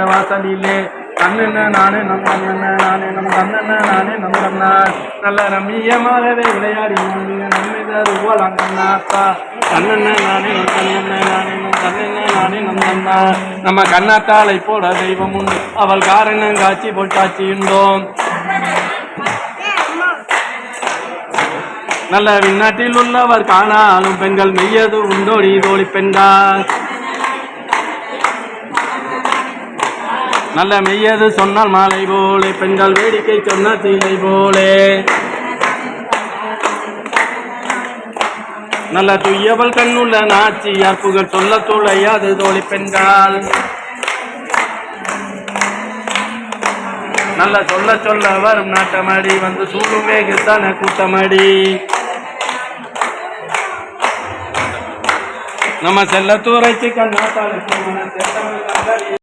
வாசலிலே கண்ணென்ன நானே நம் கண்ணென்ன நானே நம் கண்ணென்ன நானே நம் கண்ணா நல்ல ரம்மியமாகவே விளையாடி நம்மிதர் போலாம் கண்ணாத்தா கண்ணென்ன நானே நம் கண்ணென்ன நானே நம் கண்ணென்ன நானே நம் கண்ணா நம்ம கண்ணாத்தாளை போட தெய்வம் உண்டு அவள் காரணம் காட்சி போட்டாட்சியுண்டோம் நல்ல விண்ணாட்டில் உள்ளவர் காணாலும் பெண்கள் மெய்யது உண்டோடி தோழி பெண்கள் நல்ல மெய்யது சொன்னால் மாலை போலே பெண்கள் வேடிக்கை சொன்னால் சீலை போலே நல்ல துய்யவள் கண்ணுள்ள நாச்சி அற்புகள் சொல்ல துளையாது தோழி பெண்கள் நல்ல சொல்ல சொல்ல வரும் நாட்டமடி வந்து சூடும் வேகத்தான கூட்டமடி நம்ம செல்லத்தூரைக்கு கண்ணாத்தாளுக்கு